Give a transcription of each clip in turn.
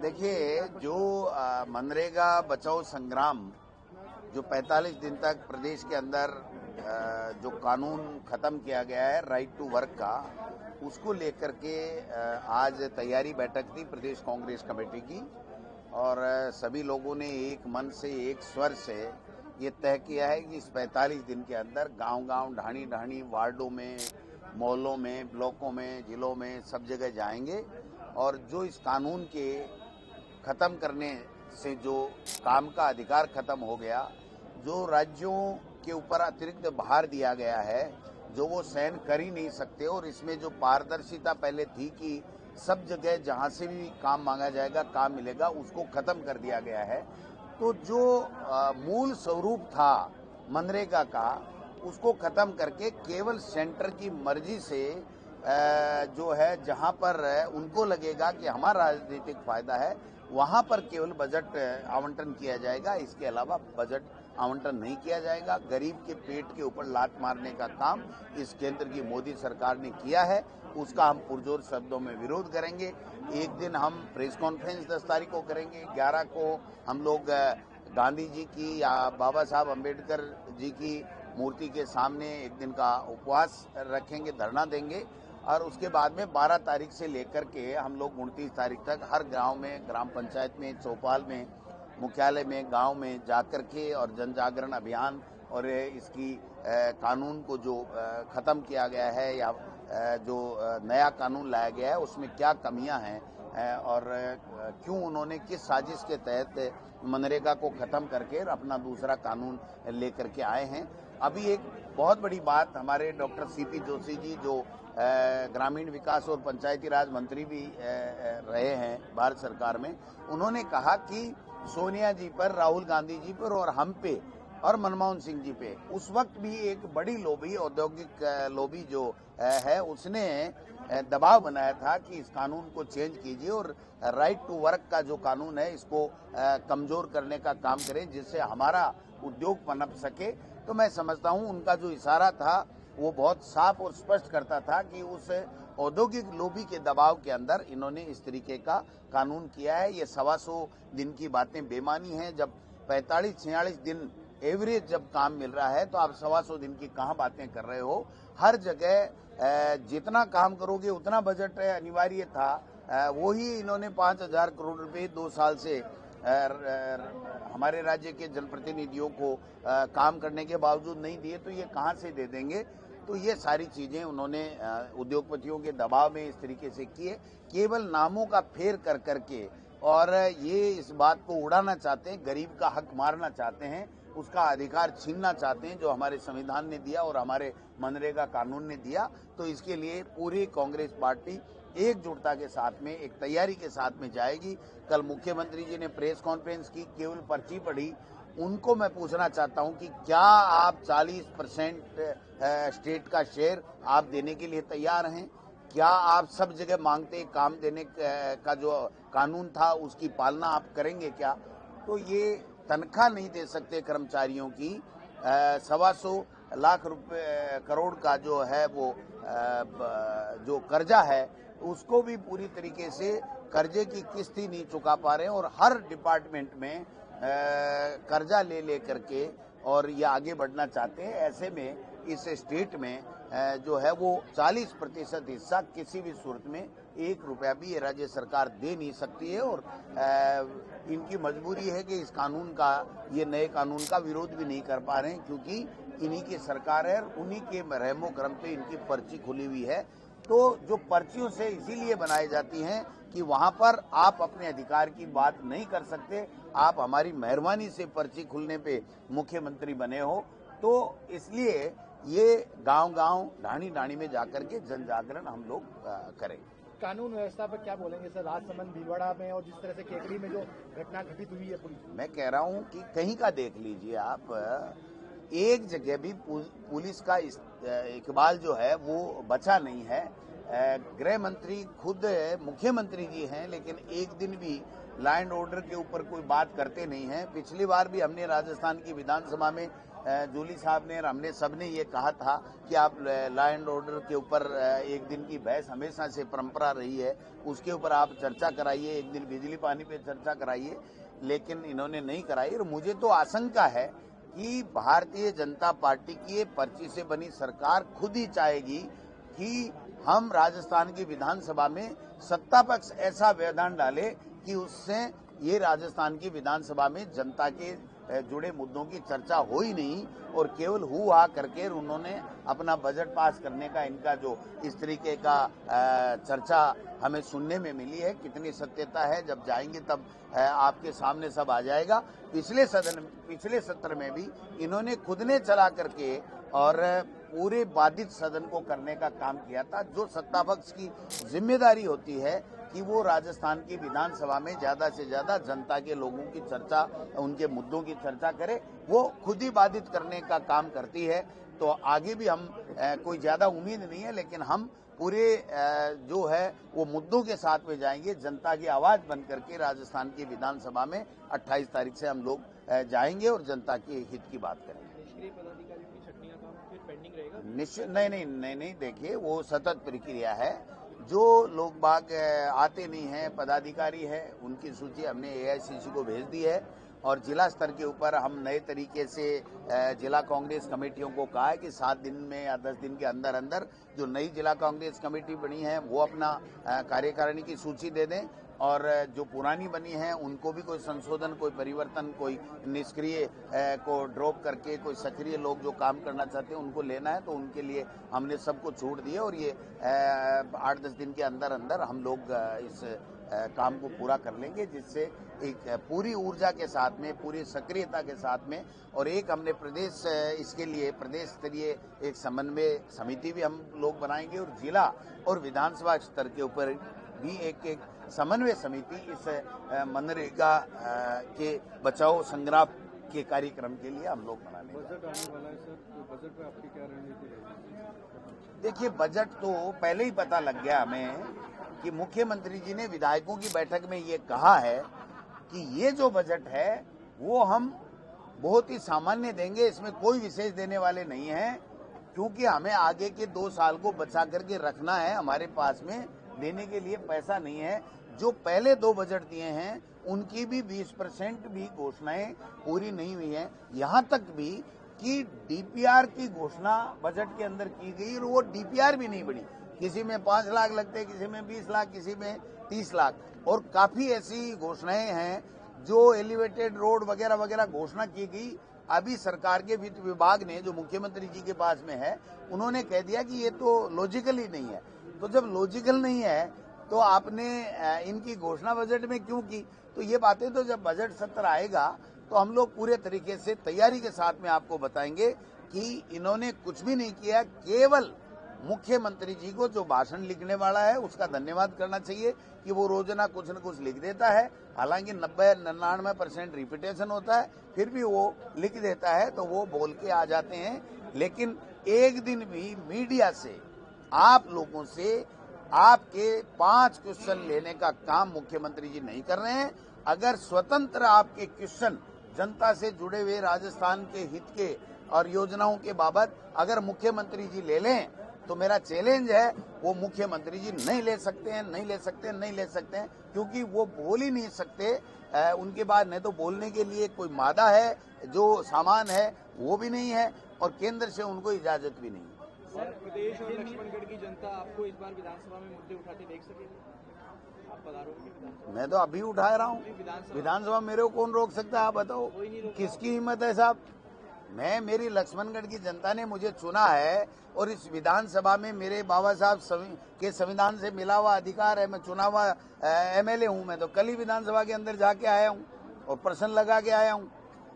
देखिए, जो मनरेगा बचाओ संग्राम जो 45 दिन तक प्रदेश के अंदर जो कानून खत्म किया गया है राइट टू वर्क का, उसको लेकर के आज तैयारी बैठक थी प्रदेश कांग्रेस कमेटी की। और सभी लोगों ने एक मन से एक स्वर से ये तय किया है कि इस 45 दिन के अंदर गांव-गांव, ढाणी-ढाणी, वार्डों में, मोहल्लों में, ब्लॉकों में, जिलों में सब जगह जाएंगे और जो इस कानून के खत्म करने से जो काम का अधिकार खत्म हो गया, जो राज्यों के ऊपर अतिरिक्त भार दिया गया है, जो वो सहन कर ही नहीं सकते, और इसमें जो पारदर्शिता पहले थी कि सब जगह जहां से भी काम मांगा जाएगा काम मिलेगा, उसको खत्म कर दिया गया है। तो जो मूल स्वरूप था मनरेगा का, उसको खत्म करके केवल सेंटर की मर्जी से जो है जहां पर उनको लगेगा कि हमारा राजनीतिक फायदा है, वहां पर केवल बजट आवंटन किया जाएगा। इसके अलावा बजट आवंटन नहीं किया जाएगा। गरीब के पेट के ऊपर लात मारने का काम इस केंद्र की मोदी सरकार ने किया है, उसका हम पुरजोर शब्दों में विरोध करेंगे। एक दिन हम प्रेस कॉन्फ्रेंस 10 तारीख को करेंगे, 11 को हम लोग गांधी जी की या बाबा साहब अम्बेडकर जी की मूर्ति के सामने एक दिन का उपवास रखेंगे, धरना देंगे। और उसके बाद में 12 तारीख से लेकर के हम लोग 29 तारीख तक हर गांव में, ग्राम पंचायत में, चौपाल में, मुख्यालय में, गांव में जाकर के और जन जागरण अभियान और इसकी कानून को जो खत्म किया गया है या जो नया कानून लाया गया है उसमें क्या कमियां हैं और क्यों उन्होंने किस साजिश के तहत मनरेगा को खत्म करके अपना दूसरा कानून लेकर के आए हैं। अभी एक बहुत बड़ी बात हमारे डॉक्टर सीपी जोशी जी, जो ग्रामीण विकास और पंचायती राज मंत्री भी रहे हैं भारत सरकार में, उन्होंने कहा कि सोनिया जी पर, राहुल गांधी जी पर और हम पे और मनमोहन सिंह जी पे उस वक्त भी एक बड़ी लोबी, औद्योगिक लोबी जो है, उसने दबाव बनाया था कि इस कानून को चेंज कीजिए और राइट टू वर्क का जो कानून है इसको कमजोर करने का काम करें, जिससे हमारा उद्योग पनप सके। तो मैं समझता हूं उनका जो इशारा था वो बहुत साफ और स्पष्ट करता था कि उस औद्योगिक लोबी के दबाव के अंदर इन्होंने इस तरीके का कानून किया है। ये 125 दिन की बातें बेमानी हैं। जब 45-46 दिन एवरेज जब काम मिल रहा है तो आप 125 दिन की कहां बातें कर रहे हो। हर जगह जितना काम करोगे उतना बजट अनिवार्य था, वो ही इन्होंने 5,000 करोड़ रुपए 2 साल से हमारे राज्य के जनप्रतिनिधियों को काम करने के बावजूद नहीं दिए, तो ये कहां से दे देंगे। तो ये सारी चीजें उन्होंने उद्योगपतियों के दबाव में इस तरीके से किए, केवल नामों का फेर कर करके, और ये इस बात को उड़ाना चाहते हैं, गरीब का हक मारना चाहते हैं, उसका अधिकार छीनना चाहते हैं जो हमारे संविधान ने दिया और हमारे मनरेगा कानून ने दिया। तो इसके लिए पूरी कांग्रेस पार्टी एकजुटता के साथ में, एक तैयारी के साथ में जाएगी। कल मुख्यमंत्री जी ने प्रेस कॉन्फ्रेंस की, केवल पर्ची पढ़ी। उनको मैं पूछना चाहता हूं कि क्या आप 40% स्टेट का शेयर आप देने के लिए तैयार हैं? क्या आप सब जगह मांगते काम देने का जो कानून था उसकी पालना आप करेंगे क्या? तो ये तनख्वाह नहीं दे सकते कर्मचारियों की, 125 लाख रुपए करोड़ का जो है वो जो कर्जा है उसको भी पूरी तरीके से कर्जे की किस्त ही नहीं चुका पा रहे हैं, और हर डिपार्टमेंट में कर्जा ले करके और ये आगे बढ़ना चाहते हैं। ऐसे में इस स्टेट में जो है वो 40% हिस्सा किसी भी सूरत में 1 रुपया भी ये राज्य सरकार दे नहीं सकती है, और इनकी मजबूरी है कि इस कानून का, ये नए कानून का विरोध भी नहीं कर पा रहे हैं, क्योंकि इन्हीं की सरकार है, उन्हीं के रहमो करम पे इनकी पर्ची खुली हुई है। तो जो पर्चियों से इसीलिए बनाई जाती हैं कि वहां पर आप अपने अधिकार की बात नहीं कर सकते, आप हमारी मेहरबानी से पर्ची खुलने पे मुख्यमंत्री बने हो। तो इसलिए ये गांव-गांव, ढाणी-ढाणी में जाकर के जन जागरण हम लोग करेंगे। कानून व्यवस्था पर क्या बोलेंगे सर? राजसमंद, भीलवाड़ा में और जिस तरह से केकड़ी में जो घटना घटित हुई है पूरी, मैं कह रहा हूं कि कहीं का देख लीजिए आप, एक जगह भी पुलिस का इकबाल जो है वो बचा नहीं है। गृह मंत्री खुद मुख्यमंत्री जी हैं, लेकिन एक दिन भी लॉ एंड ऑर्डर के ऊपर कोई बात करते नहीं हैं। पिछली बार भी हमने राजस्थान की विधानसभा में जूली साहब ने और हमने सबने ये कहा था कि आप लॉ एंड ऑर्डर के ऊपर एक दिन की बहस हमेशा से परंपरा रही है, उसके ऊपर आप चर्चा कराइए, एक दिन बिजली पानी पे चर्चा कराइए, लेकिन इन्होंने नहीं कराई। और मुझे तो आशंका है कि भारतीय जनता पार्टी की पर्ची से बनी सरकार खुद ही चाहेगी कि हम राजस्थान की विधानसभा में सत्ता पक्ष ऐसा व्यवधान डाले कि उससे ये राजस्थान की विधानसभा में जनता के जुड़े मुद्दों की चर्चा हो ही नहीं और केवल हु हा करके उन्होंने अपना बजट पास करने का इनका जो इस तरीके का चर्चा हमें सुनने में मिली है, कितनी सत्यता है जब जाएंगे तब आपके सामने सब आ जाएगा। पिछले सत्र में भी इन्होंने खुद ने चला करके और पूरे बाधित सदन को करने का काम किया था। जो सत्ता पक्ष की जिम्मेदारी होती है कि वो राजस्थान की विधानसभा में ज्यादा से ज्यादा जनता के लोगों की चर्चा, उनके मुद्दों की चर्चा करे, वो खुद ही बाधित करने का काम करती है। तो आगे भी हम कोई ज्यादा उम्मीद नहीं है, लेकिन हम पूरे जो है वो मुद्दों के साथ में जाएंगे। जनता की आवाज बन करके राजस्थान की विधानसभा में 28 तारीख से हम लोग जाएंगे और जनता के हित की बात करेंगे। निष्क्रिय पदाधिकारियों की छटनी का काम फिर पेंडिंग रहेगा? निश्चित नहीं, देखिए वो सतत प्रक्रिया है। जो लोग बाग आते नहीं हैं, पदाधिकारी है, उनकी सूची हमने AICC को भेज दी है और जिला स्तर के ऊपर हम नए तरीके से जिला कांग्रेस कमेटियों को कहा है कि 7 दिन में या 10 दिन के अंदर अंदर जो नई जिला कांग्रेस कमेटी बनी है वो अपना कार्यकारिणी की सूची दे दें और जो पुरानी बनी है उनको भी कोई संशोधन, कोई परिवर्तन, कोई निष्क्रिय को ड्रॉप करके कोई सक्रिय लोग जो काम करना चाहते हैं उनको लेना है, तो उनके लिए हमने सबको छूट दी है और ये 8-10 दिन के अंदर अंदर हम लोग इस काम को पूरा कर लेंगे, जिससे एक पूरी ऊर्जा के साथ में, पूरी सक्रियता के साथ में। और एक हमने प्रदेश इसके लिए प्रदेश स्तरीय एक समन्वय समिति भी हम लोग बनाएंगे और जिला और विधानसभा स्तर के ऊपर भी एक समन्वय समिति इस मनरेगा के बचाओ संग्राम के कार्यक्रम के लिए हम लोग बनाने। बजट आने वाला है सर, तो बजट पे आपकी क्या रणनीति रहेगी? देखिए, बजट तो पहले ही पता लग गया हमें कि मुख्यमंत्री जी ने विधायकों की बैठक में ये कहा है कि ये जो बजट है वो हम बहुत ही सामान्य देंगे, इसमें कोई विशेष देने वाले नहीं हैं, क्योंकि हमें आगे के 2 साल को बचा करके रखना है। हमारे पास में देने के लिए पैसा नहीं है। जो पहले 2 बजट दिए हैं उनकी भी 20% भी घोषणाएं पूरी नहीं हुई हैं। यहाँ तक भी कि DPR की घोषणा बजट के अंदर की गई और वो DPR भी नहीं बनी। किसी में 5 लाख लगते, किसी में 20 लाख, किसी में 30 लाख, और काफी ऐसी घोषणाएं हैं जो एलिवेटेड रोड वगैरह वगैरह घोषणा की गई। अभी सरकार के वित्त विभाग ने, जो मुख्यमंत्री जी के पास में है, उन्होंने कह दिया कि ये तो लॉजिकल ही नहीं है। तो जब लॉजिकल नहीं है तो आपने इनकी घोषणा बजट में क्यों की? तो ये बातें तो जब बजट सत्र आएगा तो हम लोग पूरे तरीके से तैयारी के साथ में आपको बताएंगे कि इन्होंने कुछ भी नहीं किया। केवल मुख्यमंत्री जी को जो भाषण लिखने वाला है उसका धन्यवाद करना चाहिए कि वो रोजाना कुछ न कुछ लिख देता है। हालांकि 90-99% रिपीटेशन होता है, फिर भी वो लिख देता है, तो वो बोल के आ जाते हैं। लेकिन एक दिन भी मीडिया से, आप लोगों से आपके 5 क्वेश्चन लेने का काम मुख्यमंत्री जी नहीं कर रहे हैं। अगर स्वतंत्र आपके क्वेश्चन जनता से जुड़े हुए राजस्थान के हित के और योजनाओं के बाबत अगर मुख्यमंत्री जी ले लें, तो मेरा चैलेंज है वो मुख्यमंत्री जी नहीं ले सकते हैं, क्योंकि वो बोल ही नहीं सकते। उनके पास न तो बोलने के लिए कोई मादा है, जो सामान है वो भी नहीं है, और केंद्र से उनको इजाजत भी नहीं है। सर, प्रदेश और लक्ष्मणगढ़ की जनता आपको इस बार विधानसभा में मुद्दे उठाते देख सके? आप पधारोगे? मैं तो अभी उठा रहा हूँ विधानसभा, मेरे को कौन रोक सकता है? आप बताओ, किसकी हिम्मत है साहब? मेरी लक्ष्मणगढ़ की जनता ने मुझे चुना है और इस विधानसभा में मेरे बाबा साहब के संविधान से मिला हुआ अधिकार है। मैं चुना हुआ MLA हूँ। मैं तो कल ही विधानसभा के अंदर जाके आया हूँ और प्रश्न लगा के आया हूँ,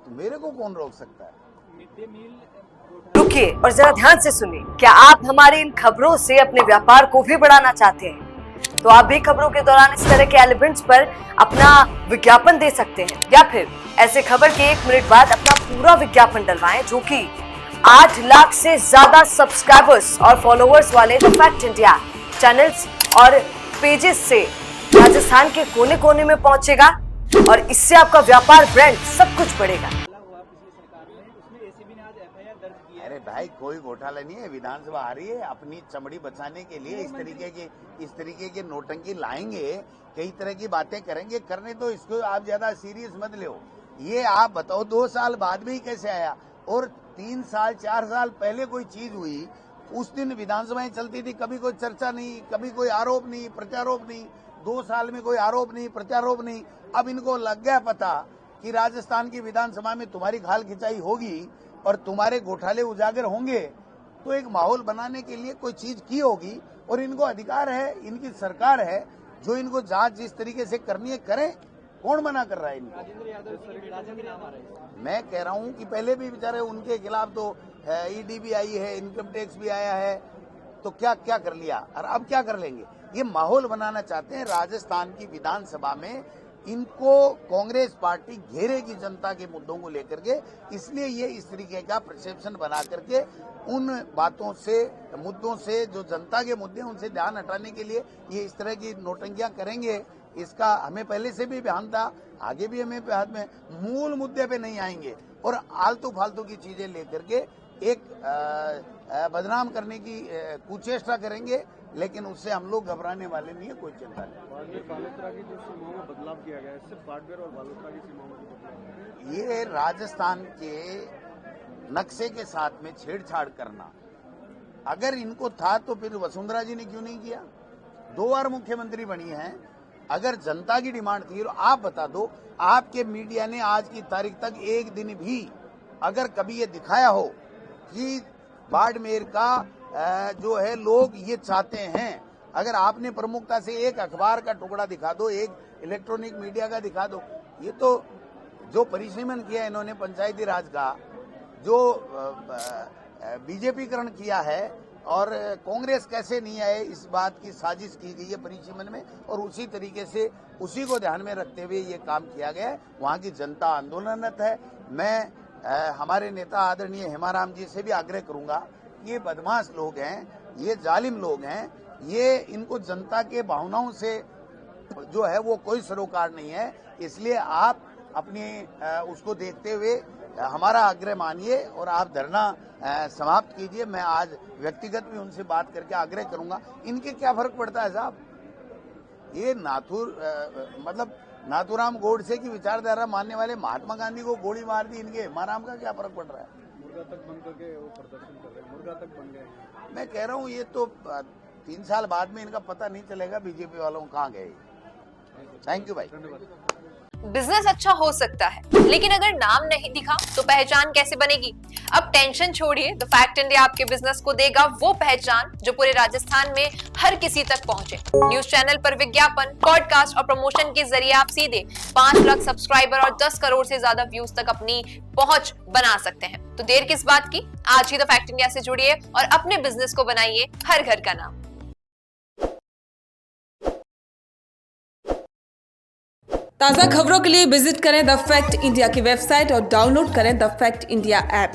तो मेरे को कौन रोक सकता है? मिड डे मील रुकिए और जरा ध्यान से सुनिए। क्या आप हमारी इन खबरों से अपने व्यापार को भी बढ़ाना चाहते हैं? तो आप भी खबरों के दौरान इस तरह के एलिमेंट्स पर अपना विज्ञापन दे सकते हैं, या फिर ऐसे खबर के 1 मिनट बाद अपना पूरा विज्ञापन डलवाएं, जो कि 8 लाख से ज्यादा सब्सक्राइबर्स और फॉलोअर्स वाले द फैक्ट इंडिया चैनल्स और पेजेस से राजस्थान के कोने कोने में पहुंचेगा। और इससे आपका व्यापार, ब्रांड सब कुछ बढ़ेगा। हुआ पिछली सरकार में, उसमें एसीबी ने आज एफआईआर दर्ज की है। अरे भाई, कोई घोटाला नहीं है। विधानसभा आ रही है, अपनी चमड़ी बचाने के लिए इस तरीके की नोटंकी लाएंगे, कई तरह की बातें करेंगे। करने तो इसको आप ज्यादा सीरियस मत लो। ये आप बताओ 2 साल बाद में ही कैसे आया? और 3 साल 4 साल पहले कोई चीज हुई, उस दिन विधानसभाएं चलती थी, कभी कोई चर्चा नहीं, कभी कोई आरोप नहीं, प्रत्यारोप नहीं। 2 साल में कोई आरोप नहीं, प्रत्यारोप नहीं। अब इनको लग गया पता कि राजस्थान की विधानसभा में तुम्हारी खाल खिंचाई होगी और तुम्हारे घोटाले उजागर होंगे, तो एक माहौल बनाने के लिए कोई चीज की होगी। और इनको अधिकार है, इनकी सरकार है, जो इनको जांच जिस तरीके से करनी है करें। कौन मना कर रहा है इनको? राजेंद्र यादव के नाम आ रहे हैं। मैं कह रहा हूं कि पहले भी बेचारे उनके खिलाफ तो ईडी भी आई है, इनकम टैक्स भी आया है, तो क्या क्या कर लिया और अब क्या कर लेंगे? ये माहौल बनाना चाहते हैं राजस्थान की विधानसभा में। इनको कांग्रेस पार्टी घेरेगी जनता के मुद्दों को लेकर के, इसलिए ये इस तरीके का परसेप्शन बना करके उन बातों से, मुद्दों से, जो जनता के मुद्दे हैं उनसे ध्यान हटाने के लिए ये इस तरह की नोटंकियां करेंगे। इसका हमें पहले से भी ध्यान था, आगे भी हमें ध्यान में। मूल मुद्दे पे नहीं आएंगे और आलतू फालतू की चीजें लेकर के एक बदनाम करने की कुचेष्टा करेंगे, लेकिन उससे हम लोग घबराने वाले नहीं है, कोई चिंता नहीं। बालोतरा की जो सीमाओं में बदलाव किया गया है, सिर्फ बाड़मेर और बालोतरा की सीमाओं में बदलाव, ये राजस्थान के नक्शे के साथ में छेड़छाड़ करना, अगर इनको था तो फिर वसुंधरा जी ने क्यों नहीं किया? 2 बार मुख्यमंत्री बनी हैं। अगर जनता की डिमांड थी, और आप बता दो, आपके मीडिया ने आज की तारीख तक एक दिन भी अगर कभी ये दिखाया हो कि बाड़मेर का जो है लोग ये चाहते हैं, अगर आपने प्रमुखता से एक अखबार का टुकड़ा दिखा दो, एक इलेक्ट्रॉनिक मीडिया का दिखा दो। ये तो जो परिसीमन किया इन्होंने पंचायती राज का, जो बीजेपीकरण किया है, और कांग्रेस कैसे नहीं आए, इस बात की साजिश की गई है परिसीमन में, और उसी तरीके से उसी को ध्यान में रखते हुए ये काम किया गया है। वहां की जनता आंदोलनरत है। मैं हमारे नेता आदरणीय हेमाराम जी से भी आग्रह करूंगा, ये बदमाश लोग हैं, ये जालिम लोग हैं, ये इनको जनता के भावनाओं से जो है वो कोई सरोकार नहीं है। इसलिए आप अपनी उसको देखते हुए हमारा आग्रह मानिए और आप धरना समाप्त कीजिए। मैं आज व्यक्तिगत भी उनसे बात करके आग्रह करूंगा। इनके क्या फर्क पड़ता है साहब? ये मतलब नाथूराम गोडसे की विचारधारा मानने वाले महात्मा गांधी को गोली मार दी, इनके हेमाराम का क्या फर्क पड़ रहा है? मुर्गा तक बन करके वो प्रदर्शन कर रहे हैं, मुर्गा तक बन गए। मैं कह रहा हूँ ये तो 3 साल बाद में इनका पता नहीं चलेगा बीजेपी वालों कहाँ गए। थैंक यू भाई। बिजनेस अच्छा हो सकता है, लेकिन अगर नाम नहीं दिखा तो पहचान कैसे बनेगी? अब टेंशन छोड़िए, द फैक्ट इंडिया आपके बिजनेस को देगा वो पहचान जो पूरे राजस्थान में हर किसी तक पहुंचे। न्यूज चैनल पर विज्ञापन, पॉडकास्ट और प्रमोशन के जरिए आप सीधे 5 लाख सब्सक्राइबर और 10 करोड़ से ज्यादा व्यूज तक अपनी पहुंच बना सकते हैं। तो देर किस बात की, आज ही द फैक्ट इंडिया से जुड़िए और अपने बिजनेस को बनाइए हर घर का नाम। ताज़ा खबरों के लिए विजिट करें द फैक्ट इंडिया की वेबसाइट और डाउनलोड करें द फैक्ट इंडिया ऐप।